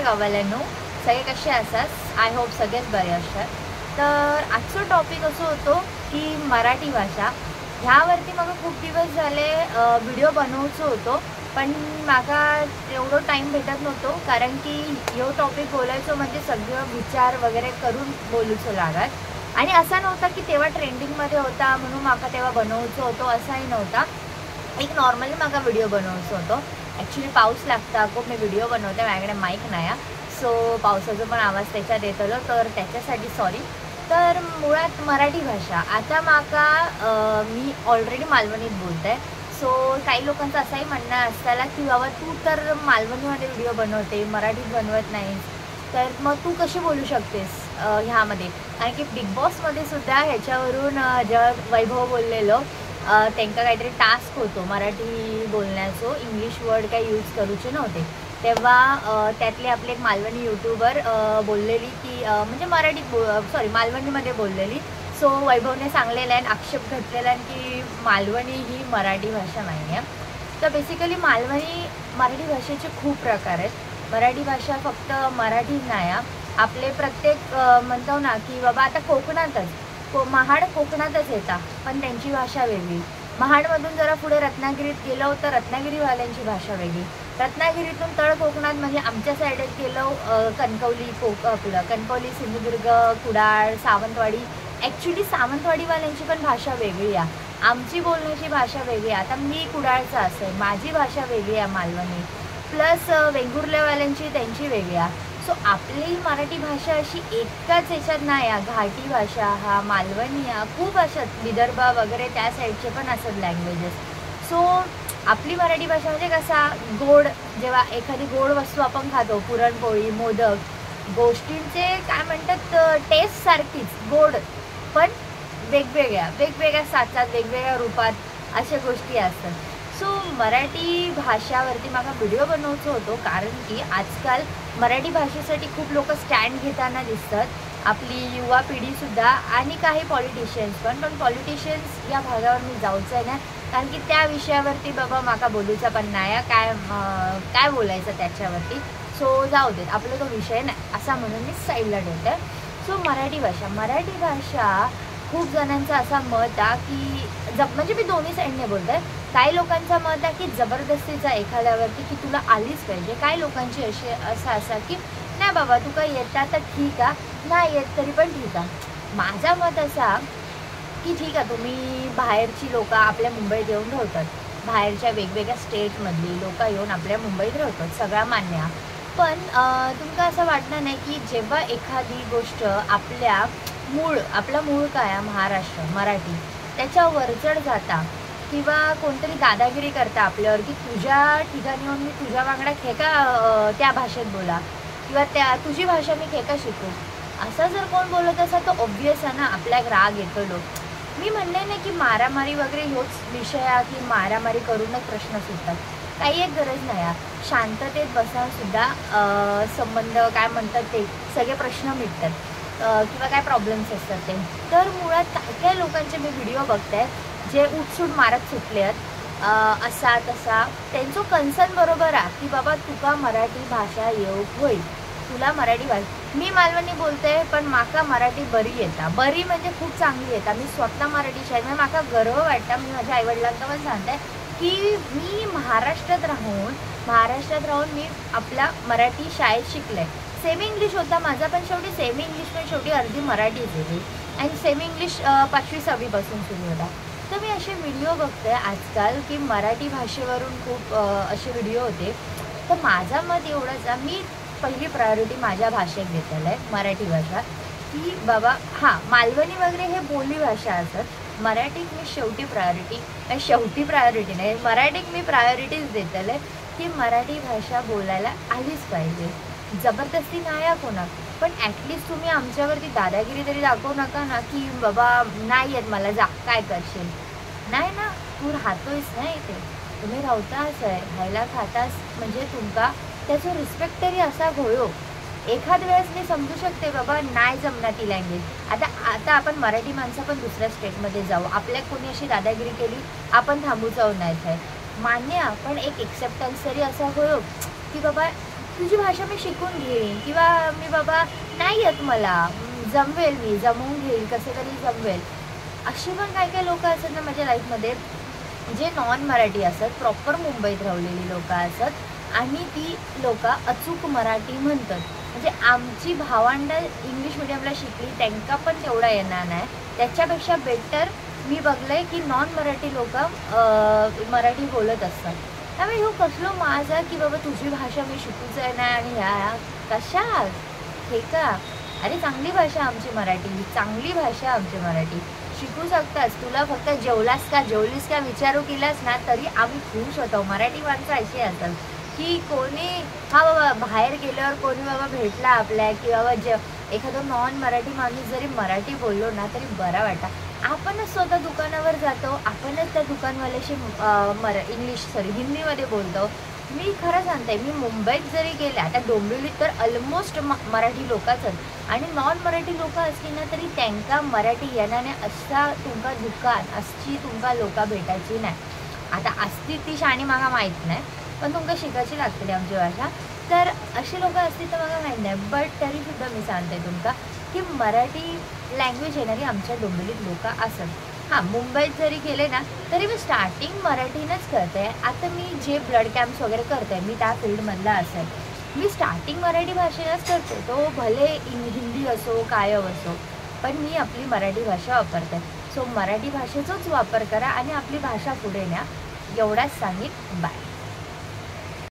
गावाल्यांनो, सगळे कसे आसात? आय होप सगळेच बरे आसतात. तर आजचो टॉपिक असो होतो की मराठी भाषा ह्यावरती म्हाका खूप दिवस झाले व्हिडिओ बनवचो होतो, पण म्हाका एवढो टाईम भेटत नव्हतो, कारण की ह्यो टॉपिक बोलायचो म्हणजे सगळं विचार वगैरे करून बोलूचो लागत. आणि असा नव्हता की तेव्हा ट्रेंडिंगमध्ये होता म्हणून म्हाका तेव्हा बनवचो होतो, असाही नव्हता. एक नॉर्मली म्हाका व्हिडिओ बनवचो होतो. ॲक्च्युली पाऊस लागता खूप, मी व्हिडिओ बनवते, माझ्याकडे माईक नाही आहे, सो पावसाचा पण आवाज त्याच्यात येतलो, तर त्याच्यासाठी सॉरी. तर मुळात मराठी भाषा आता म्हाका मी ऑलरेडी मालवणीत बोलते, सो काही लोकांचं असंही म्हणणं असताना की बाबा तू तर मालवणीमध्ये व्हिडिओ बनवते, मराठीत बनवत नाहीस, तर मग तू कशी बोलू शकतेस ह्यामध्ये. कारण की बिग बॉसमध्ये सुद्धा ह्याच्यावरून जेव्हा वैभव बोललेलो त्यांना काहीतरी टास्क होतो मराठी बोलण्याचो, इंग्लिश वर्ड काही यूज करूचे नव्हते, तेव्हा त्यातले आपले एक मालवणी यूट्यूबर बोललेली की म्हणजे मराठीत सॉरी मालवणीमध्ये बोललेली. सो वैभवने सांगलेलं आहे, आक्षेप घेतलेला आहे की मालवणी ही मराठी भाषा नाही आहे. तर बेसिकली मराठी भाषेचे खूप प्रकार आहेत. मराठी भाषा फक्त मराठी नाही आहे, आपले प्रत्येक म्हणतो ना की बाबा आता कोकणातच महाड कोकणातच येतात, पण त्यांची भाषा वेगळी. महाडमधून जरा पुढे रत्नागिरीत गेलो तर रत्नागिरीवाल्यांची भाषा वेगळी. रत्नागिरीतून तळ कोकणात म्हणजे आमच्या साईडेत गेलो कणकवली आपलं कणकवली, सिंधुदुर्ग, कुडाळ, सावंतवाडी. ॲक्च्युली सावंतवाडीवाल्यांची पण भाषा वेगळी आहे, आमची बोलण्याची भाषा वेगळी आहे. आता मी कुडाळचा असेल, माझी भाषा वेगळी आहे मालवणी, प्लस वेंगुर्लेवाल्यांची त्यांची वेगळी आहे. सो आपली मराठी भाषा अशी एकाच ह्याच्यात नाही आहे. घाटी भाषा हा, मालवणी हा, खूप असतात, विदर्भ वगैरे त्या साईडचे पण असतात लँग्वेजेस. सो आपली मराठी भाषा म्हणजे कसा गोड, जेव्हा एखादी गोड वस्तू आपण खातो, पुरणपोळी, मोदक, गोष्टींचे काय म्हणतात टेस्ट सारखीच गोड, पण वेगवेगळ्या साचात वेगवेगळ्या रूपात अशा गोष्टी असतात. सो मराठी भाषावरती मला व्हिडिओ बनवतो होतो, कारण की आजकाल मराठी भाषेसाठी खूप लोक स्टँड घेताना दिसतात, आपली युवा पिढीसुद्धा आणि काही पॉलिटिशियन्स पण पॉलिटिशियन्स या भागावर मी जाऊचं आहे ना, कारण की त्या विषयावरती बाबा माका बोलूचा पण नाही, काय बोलायचं त्याच्यावरती. सो जाऊ देत, आपला तो विषय नाही असा म्हणून मी साईडला ठेवते. सो मराठी भाषा खूप जणांचं असा मत आहे की म्हणजे मी दोन्ही साईडने बोलते. काही लोकांचं मत आहे की जबरदस्तीचा एखाद्यावरती की तुला आलीच पाहिजे. काही लोकांची असं की नाही बाबा तू काही येता तर ठीक आहे, नाही येत तरी पण ठीक आहे. माझा मत असा की ठीक आहे, तुम्ही बाहेरची लोकं आपल्या मुंबईत येऊन राहतात, बाहेरच्या वेगवेगळ्या स्टेटमधली लोकं येऊन आपल्या मुंबईत राहतात, सगळा मान्य आहे. पण तुमका असं वाटणार नाही की जेव्हा एखादी गोष्ट आपला मूळ काय आहे, महाराष्ट्र मराठी, त्याच्या वरचढ जाता किंवा कोणतरी दादागिरी करता आपल्यावर की तुझ्या ठिकाणी येऊन मी तुझ्या वांगडा खेका त्या भाषेत बोला, किंवा तुझी भाषा मी खेका शिकू, असं जर कोण बोलत असेल तर ऑब्व्हियस आहे ना आपल्या राग येतो. मी म्हणले नाही की मारामारी वगैरे ह्योच विषय आहे की मारामारी करूनच प्रश्न सुटतात, काही एक गरज नाही आहे. शांततेत बसूनसुद्धा संबंध काय म्हणतात ते सगळे प्रश्न मिटतात, किंवा काय प्रॉब्लेम्स असतात ते. तर मुळात काय लोकांचे मी व्हिडिओ बघते जे उठसूट मारत सुटले आहेत असा तसा, त्यांचं कन्सर्न बरोबर आहे की बाबा तुका मराठी भाषा येऊक होईल, तुला मराठी भाषा. मी मालवणी बोलते पण माका मराठी बरी येतं, बरी म्हणजे खूप चांगली येतं. मी स्वतः मराठी शाळेत म्हणजे माका गर्व वाटतं. मी माझ्या आईवडिलांना पण सांगते की मी महाराष्ट्रात राहून मी आपल्या मराठी शाळेत शिकले. सेमी इंग्लिश होता माझा, पण शेवटी सेमी इंग्लिश पण शेवटी अर्धी मराठीच होती, आणि सेमी इंग्लिश 5वी-6वीपासून सुरू होता. तर मी असे व्हिडिओ बघते आजकाल की मराठी भाषेवरून खूप असे व्हिडिओ होते. तर माझा मत एवढंच आहे, मी पहिली प्रायोरिटी माझ्या भाषेत घेतलेलं आहे, मराठी भाषा, की बाबा हां मालवणी वगैरे हे बोली भाषा असतात, मराठीत मी शेवटी प्रायोरिटी नाही, मराठीत मी प्रायोरिटीज देतलं आहे की मराठी भाषा बोलायला आलीच पाहिजे. जबरदस्ती नाही आहे कोणाक, पण ॲटलिस्ट तुम्ही आमच्यावरती दादागिरी तरी दाखवू नका ना की बाबा नाही येत मला, जा काय करशील. नाही ना, तू राहतोयस ना इथे, तुम्ही राहताच आहे, राहायला खातास म्हणजे तुमका त्याचं रिस्पेक्ट तरी असा होयो. एखाद वेळेस मी समजू शकते बाबा नाही जमणार ती लँग्वेज, आता आपण मराठी माणसं पण दुसऱ्या स्टेटमध्ये जाऊ, आपल्या कोणी अशी दादागिरी केली आपण थांबू जाऊ नाही आहे मान्य, पण एक एक्सेप्टन्स तरी असा होयो की बाबा तुझी भाषा मी शिकून घेईन, किंवा मी बाबा नाही येत मला, जमवेल, मी जमवून घेईल, कसं तरी जमवेल. असे पण काही काही लोक असतात ना माझ्या लाईफमध्ये, जे नॉन मराठी असतात, प्रॉपर मुंबईत राहिलेली लोक असतात, आणि ती लोक अचूक मराठी म्हणतात. म्हणजे आमची भावंड इंग्लिश मिडियमला शिकली, त्यांना पण तेवढा येणार नाही. त्याच्यापेक्षा बेटर मी बघलंय की नॉन मराठी लोक मराठी बोलत असतात. त्यामुळे ह्यो कसलो माझा की बाबा तुझी भाषा मी शिकूच आहे नाही, आणि ह्या कशा हे का. अरे चांगली भाषा आमची मराठी, चांगली भाषा आमची मराठी, शिकू शकतास. तुला फक्त जेवलास का जेवलीस का विचारू केलास ना तरी आम्ही खुश होतो. मराठी माणसं अशी असतात की कोणी हा बाबा बाहेर गेल्यावर कोणी बाबा भेटला आपल्या, की बाबा एखादा नॉन मराठी माणूस जरी मराठी बोललो ना तरी बरा वाटा. आपणच स्वतः दुकानावर जातो, आपणच त्या दुकानवाल्याशी हिंदीमध्ये बोलतो. मी खरं सांगते, मी मुंबईत जरी गेले, आता डोंबिवलीत तर ऑलमोस्ट मराठी लोकच आहेत, आणि नॉन मराठी लोक असली ना तरी त्यांना मराठी येण्याने असा तुमका दुकान अशी तुमका लोक भेटायची नाही. आता असती ती शाणी मला माहीत नाही, पण तुमका शिकायची लागते आमची भाषा. तर अशी लोक असतील तर मला माहीत नाही, बट तरीसुद्धा मी सांगते तुमका की मराठी लँग्वेज येणारी आमच्या डोंबिवलीत लोक असत. हां, मुंबईत जरी गेले ना तरी मी स्टार्टिंग मराठीनंच करते. आता मी जे ब्लड कॅम्प्स वगैरे करते, मी त्या फील्डमधला असेल, मी स्टार्टिंग मराठी भाषेनंच करते. तो भले हिंदी असो काय असो, पण मी आपली मराठी भाषा वापरते. सो मराठी भाषेचाच वापर करा आणि आपली भाषा पुढे न्या, एवढाच सांगेन. बाय.